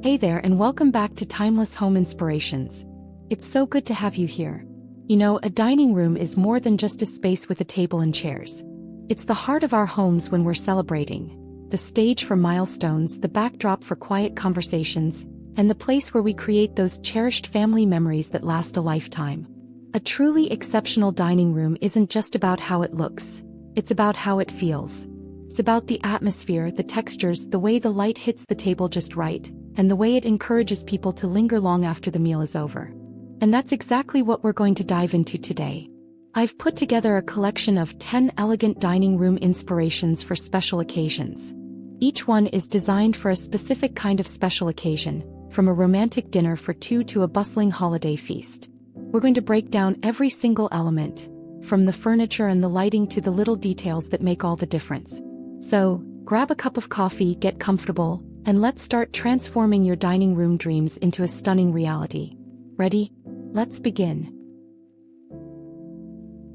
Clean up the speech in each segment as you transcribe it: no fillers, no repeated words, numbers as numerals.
Hey there and welcome back to Timeless Home Inspirations. It's so good to have you here. You know, a dining room is more than just a space with a table and chairs. It's the heart of our homes when we're celebrating, the stage for milestones, the backdrop for quiet conversations, and the place where we create those cherished family memories that last a lifetime. A truly exceptional dining room isn't just about how it looks, it's about how it feels. It's about the atmosphere, the textures, the way the light hits the table just right, and the way it encourages people to linger long after the meal is over. And that's exactly what we're going to dive into today. I've put together a collection of 10 elegant dining room inspirations for special occasions. Each one is designed for a specific kind of special occasion, from a romantic dinner for two to a bustling holiday feast. We're going to break down every single element, from the furniture and the lighting to the little details that make all the difference. So, grab a cup of coffee, get comfortable, and let's start transforming your dining room dreams into a stunning reality. Ready? Let's begin.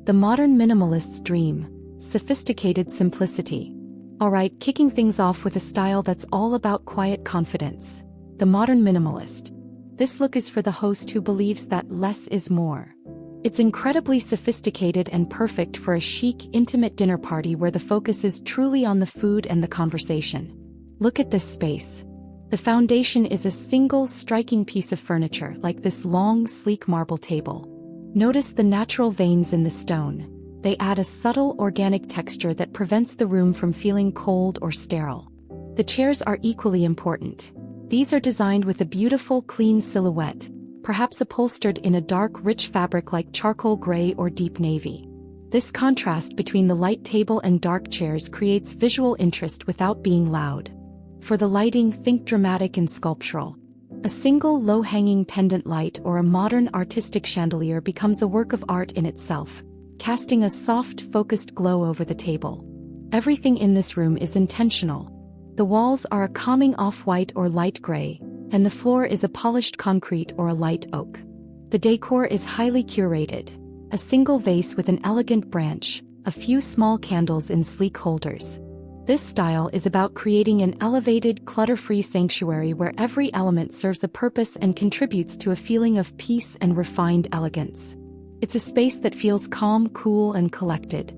The modern minimalist's dream: sophisticated simplicity. Alright, kicking things off with a style that's all about quiet confidence. The modern minimalist. This look is for the host who believes that less is more. It's incredibly sophisticated and perfect for a chic, intimate dinner party where the focus is truly on the food and the conversation. Look at this space. The foundation is a single, striking piece of furniture, like this long, sleek marble table. Notice the natural veins in the stone. They add a subtle, organic texture that prevents the room from feeling cold or sterile. The chairs are equally important. These are designed with a beautiful, clean silhouette, perhaps upholstered in a dark, rich fabric like charcoal gray or deep navy. This contrast between the light table and dark chairs creates visual interest without being loud. For the lighting, think dramatic and sculptural. A single low-hanging pendant light or a modern artistic chandelier becomes a work of art in itself, casting a soft, focused glow over the table. Everything in this room is intentional. The walls are a calming off-white or light gray, and the floor is a polished concrete or a light oak. The decor is highly curated. A single vase with an elegant branch, a few small candles in sleek holders. This style is about creating an elevated, clutter-free sanctuary where every element serves a purpose and contributes to a feeling of peace and refined elegance. It's a space that feels calm, cool, and collected.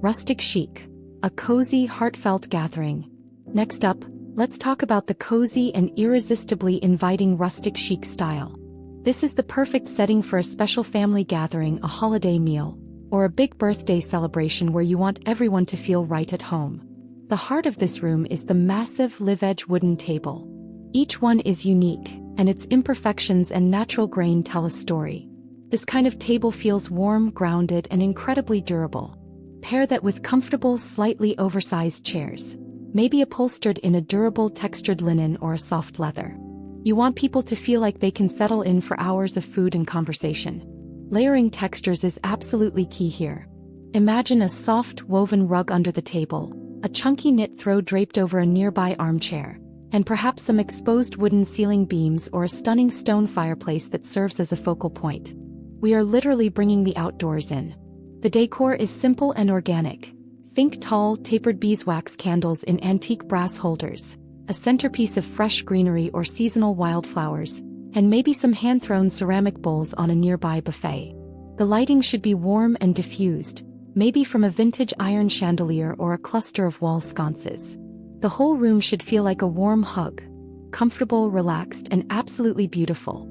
Rustic chic. A cozy, heartfelt gathering. Next up, let's talk about the cozy and irresistibly inviting rustic chic style. This is the perfect setting for a special family gathering, a holiday meal, or a big birthday celebration where you want everyone to feel right at home. The heart of this room is the massive live-edge wooden table. Each one is unique, and its imperfections and natural grain tell a story. This kind of table feels warm, grounded, and incredibly durable. Pair that with comfortable, slightly oversized chairs, maybe upholstered in a durable textured linen or a soft leather. You want people to feel like they can settle in for hours of food and conversation. Layering textures is absolutely key here. Imagine a soft, woven rug under the table, a chunky knit throw draped over a nearby armchair, and perhaps some exposed wooden ceiling beams or a stunning stone fireplace that serves as a focal point. We are literally bringing the outdoors in. The decor is simple and organic. Think tall, tapered beeswax candles in antique brass holders, a centerpiece of fresh greenery or seasonal wildflowers, and maybe some hand-thrown ceramic bowls on a nearby buffet. The lighting should be warm and diffused, maybe from a vintage iron chandelier or a cluster of wall sconces. The whole room should feel like a warm hug, comfortable, relaxed, and absolutely beautiful.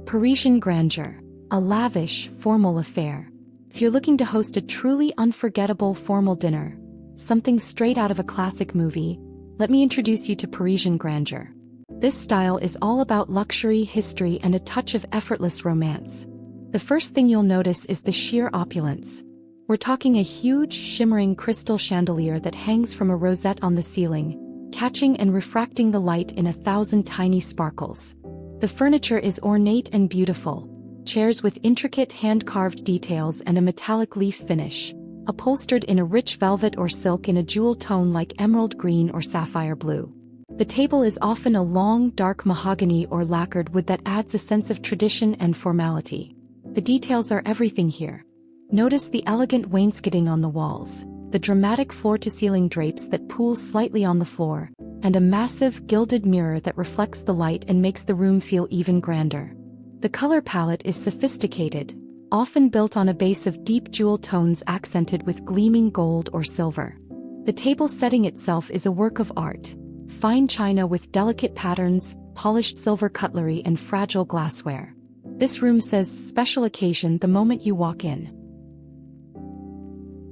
Parisian grandeur. A lavish, formal affair. If you're looking to host a truly unforgettable formal dinner, something straight out of a classic movie, let me introduce you to Parisian grandeur. This style is all about luxury, history, and a touch of effortless romance. The first thing you'll notice is the sheer opulence. We're talking a huge, shimmering crystal chandelier that hangs from a rosette on the ceiling, catching and refracting the light in 1,000 tiny sparkles. The furniture is ornate and beautiful. Chairs with intricate hand-carved details and a metallic leaf finish, upholstered in a rich velvet or silk in a jewel tone like emerald green or sapphire blue. The table is often a long, dark mahogany or lacquered wood that adds a sense of tradition and formality. The details are everything here. Notice the elegant wainscoting on the walls, the dramatic floor-to-ceiling drapes that pool slightly on the floor, and a massive, gilded mirror that reflects the light and makes the room feel even grander. The color palette is sophisticated, often built on a base of deep jewel tones accented with gleaming gold or silver. The table setting itself is a work of art. Fine china with delicate patterns, polished silver cutlery and fragile glassware. This room says special occasion the moment you walk in.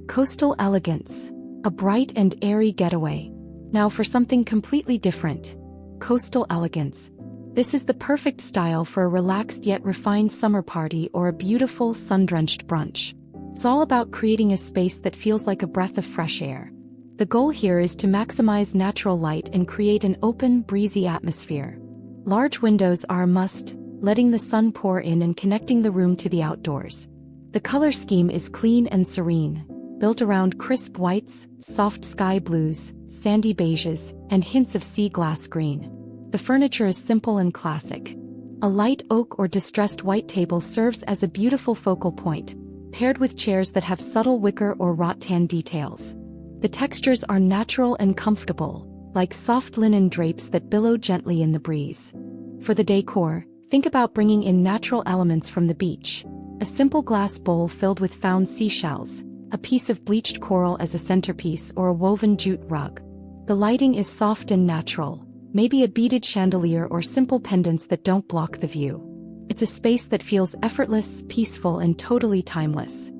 Coastal elegance. A bright and airy getaway. Now for something completely different. Coastal elegance. This is the perfect style for a relaxed yet refined summer party or a beautiful sun-drenched brunch. It's all about creating a space that feels like a breath of fresh air. The goal here is to maximize natural light and create an open, breezy atmosphere. Large windows are a must, letting the sun pour in and connecting the room to the outdoors. The color scheme is clean and serene, built around crisp whites, soft sky blues, sandy beiges, and hints of sea glass green. The furniture is simple and classic. A light oak or distressed white table serves as a beautiful focal point, paired with chairs that have subtle wicker or rattan details. The textures are natural and comfortable, like soft linen drapes that billow gently in the breeze. For the decor, think about bringing in natural elements from the beach. A simple glass bowl filled with found seashells, a piece of bleached coral as a centerpiece or a woven jute rug. The lighting is soft and natural, maybe a beaded chandelier or simple pendants that don't block the view. It's a space that feels effortless, peaceful and totally timeless.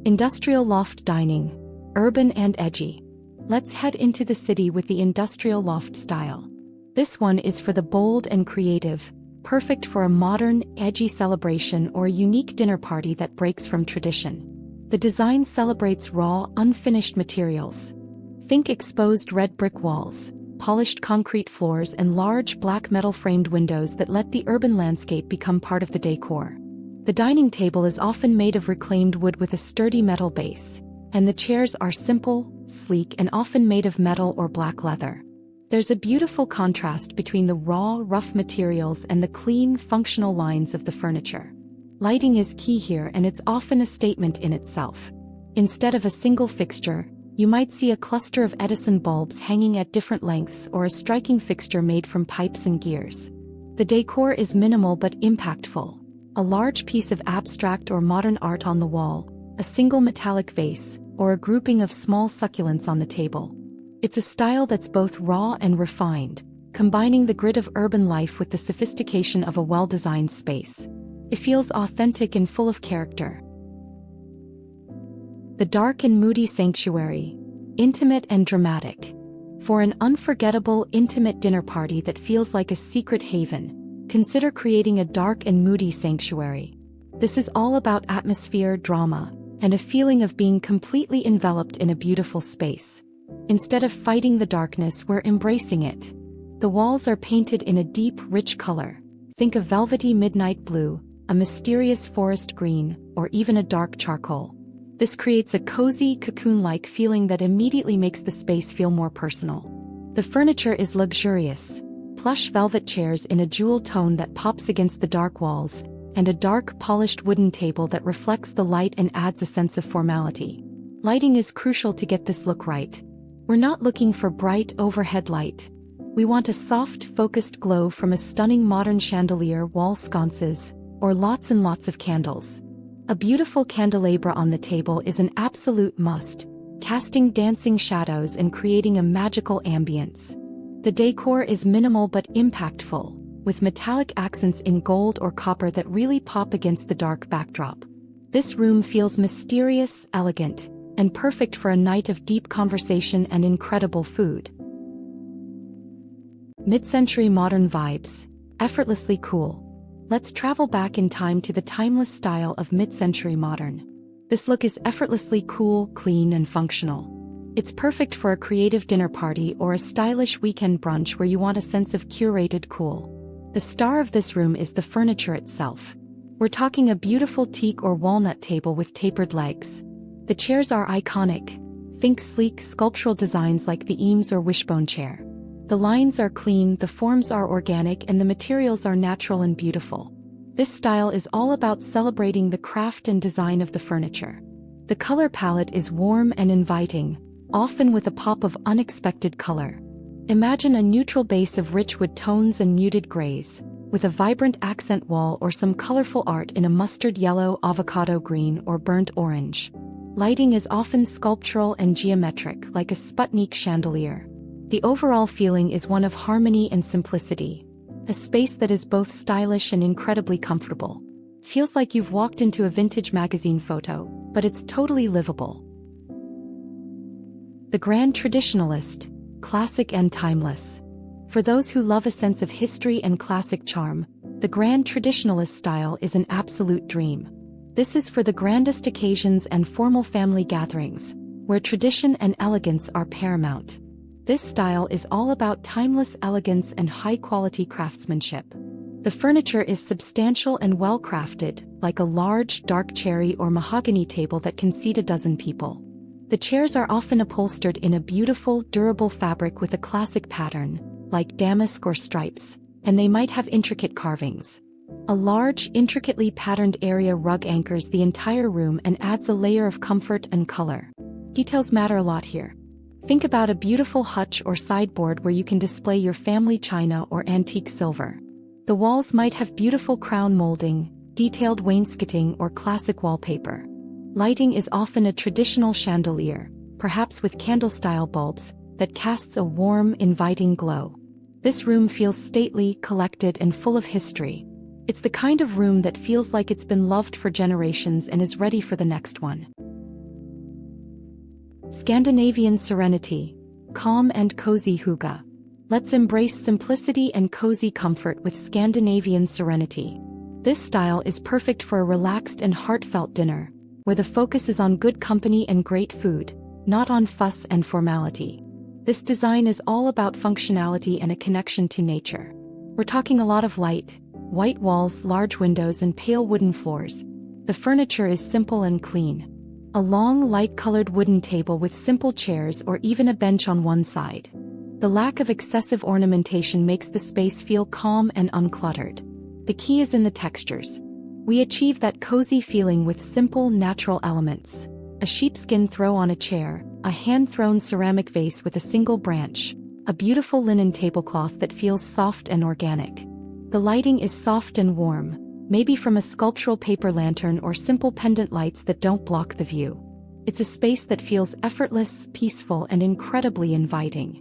Industrial loft dining. Urban and edgy. Let's head into the city with the industrial loft style. This one is for the bold and creative, perfect for a modern, edgy celebration or a unique dinner party that breaks from tradition. The design celebrates raw, unfinished materials. Think exposed red brick walls, polished concrete floors and large black metal framed windows that let the urban landscape become part of the decor. The dining table is often made of reclaimed wood with a sturdy metal base, and the chairs are simple, sleek and often made of metal or black leather. There's a beautiful contrast between the raw, rough materials and the clean, functional lines of the furniture. Lighting is key here and it's often a statement in itself. Instead of a single fixture, you might see a cluster of Edison bulbs hanging at different lengths or a striking fixture made from pipes and gears. The decor is minimal but impactful. A large piece of abstract or modern art on the wall, a single metallic vase, or a grouping of small succulents on the table. It's a style that's both raw and refined, combining the grit of urban life with the sophistication of a well-designed space. It feels authentic and full of character. The dark and moody sanctuary. Intimate and dramatic. For an unforgettable, intimate dinner party that feels like a secret haven, consider creating a dark and moody sanctuary. This is all about atmosphere, drama, and a feeling of being completely enveloped in a beautiful space. Instead of fighting the darkness, we're embracing it. The walls are painted in a deep, rich color. Think of velvety midnight blue, a mysterious forest green, or even a dark charcoal. This creates a cozy, cocoon-like feeling that immediately makes the space feel more personal. The furniture is luxurious. Plush velvet chairs in a jewel tone that pops against the dark walls, and a dark, polished wooden table that reflects the light and adds a sense of formality. Lighting is crucial to get this look right. We're not looking for bright overhead light. We want a soft, focused glow from a stunning modern chandelier, wall sconces, or lots and lots of candles. A beautiful candelabra on the table is an absolute must, casting dancing shadows and creating a magical ambience. The decor is minimal but impactful, with metallic accents in gold or copper that really pop against the dark backdrop. This room feels mysterious, elegant, and perfect for a night of deep conversation and incredible food. Mid-century modern vibes. Effortlessly cool. Let's travel back in time to the timeless style of mid-century modern. This look is effortlessly cool, clean, and functional. It's perfect for a creative dinner party or a stylish weekend brunch where you want a sense of curated cool. The star of this room is the furniture itself. We're talking a beautiful teak or walnut table with tapered legs. The chairs are iconic. Think sleek, sculptural designs like the Eames or Wishbone chair. The lines are clean, the forms are organic, and the materials are natural and beautiful. This style is all about celebrating the craft and design of the furniture. The color palette is warm and inviting, often with a pop of unexpected color. Imagine a neutral base of rich wood tones and muted grays, with a vibrant accent wall or some colorful art in a mustard yellow, avocado green, or burnt orange. Lighting is often sculptural and geometric, like a Sputnik chandelier. The overall feeling is one of harmony and simplicity. A space that is both stylish and incredibly comfortable. Feels like you've walked into a vintage magazine photo, but it's totally livable. The Grand Traditionalist, classic and timeless. For those who love a sense of history and classic charm, the Grand Traditionalist style is an absolute dream. This is for the grandest occasions and formal family gatherings, where tradition and elegance are paramount. This style is all about timeless elegance and high-quality craftsmanship. The furniture is substantial and well-crafted, like a large, dark cherry or mahogany table that can seat a dozen people. The chairs are often upholstered in a beautiful, durable fabric with a classic pattern, like damask or stripes, and they might have intricate carvings. A large, intricately patterned area rug anchors the entire room and adds a layer of comfort and color. Details matter a lot here. Think about a beautiful hutch or sideboard where you can display your family china or antique silver. The walls might have beautiful crown molding, detailed wainscoting, or classic wallpaper. Lighting is often a traditional chandelier, perhaps with candle-style bulbs, that casts a warm, inviting glow. This room feels stately, collected, and full of history. It's the kind of room that feels like it's been loved for generations and is ready for the next one. Scandinavian serenity, calm and cozy hygge. Let's embrace simplicity and cozy comfort with Scandinavian serenity. This style is perfect for a relaxed and heartfelt dinner, where the focus is on good company and great food, not on fuss and formality. This design is all about functionality and a connection to nature. We're talking a lot of light, white walls, large windows, and pale wooden floors. The furniture is simple and clean. A long, light-colored wooden table with simple chairs or even a bench on one side. The lack of excessive ornamentation makes the space feel calm and uncluttered. The key is in the textures. We achieve that cozy feeling with simple, natural elements. A sheepskin throw on a chair, a hand-thrown ceramic vase with a single branch, a beautiful linen tablecloth that feels soft and organic. The lighting is soft and warm, maybe from a sculptural paper lantern or simple pendant lights that don't block the view. It's a space that feels effortless, peaceful, and incredibly inviting.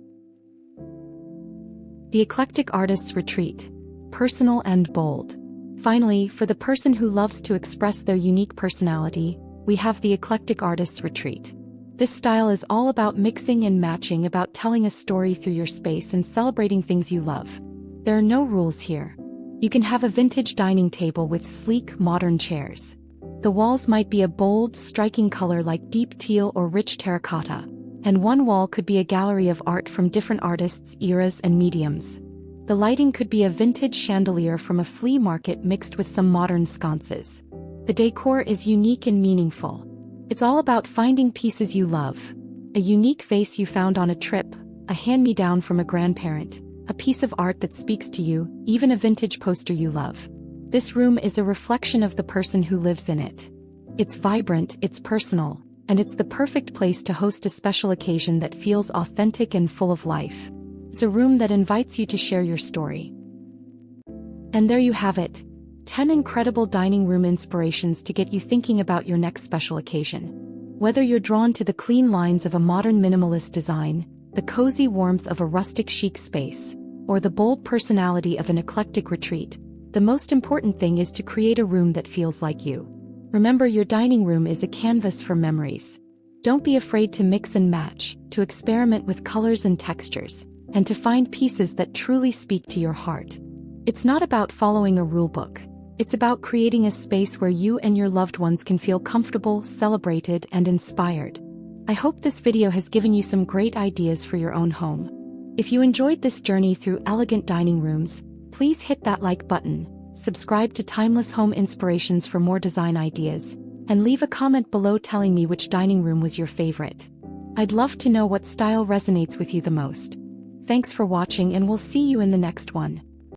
The Eclectic Artist's Retreat, personal and bold. Finally, for the person who loves to express their unique personality, we have the Eclectic Artist's Retreat. This style is all about mixing and matching, about telling a story through your space and celebrating things you love. There are no rules here. You can have a vintage dining table with sleek, modern chairs. The walls might be a bold, striking color like deep teal or rich terracotta, and one wall could be a gallery of art from different artists, eras, and mediums. The lighting could be a vintage chandelier from a flea market mixed with some modern sconces. The decor is unique and meaningful. It's all about finding pieces you love. A unique vase you found on a trip, a hand-me-down from a grandparent, a piece of art that speaks to you, even a vintage poster you love. This room is a reflection of the person who lives in it. It's vibrant, it's personal, and it's the perfect place to host a special occasion that feels authentic and full of life. It's a room that invites you to share your story. And there you have it. 10 incredible dining room inspirations to get you thinking about your next special occasion. Whether you're drawn to the clean lines of a modern minimalist design, the cozy warmth of a rustic chic space, or the bold personality of an eclectic retreat, the most important thing is to create a room that feels like you. Remember, your dining room is a canvas for memories. Don't be afraid to mix and match, to experiment with colors and textures, and to find pieces that truly speak to your heart. It's not about following a rulebook. It's about creating a space where you and your loved ones can feel comfortable, celebrated, and inspired. I hope this video has given you some great ideas for your own home. If you enjoyed this journey through elegant dining rooms, please hit that like button, subscribe to Timeless Home Inspirations for more design ideas, and leave a comment below telling me which dining room was your favorite. I'd love to know what style resonates with you the most. Thanks for watching, and we'll see you in the next one.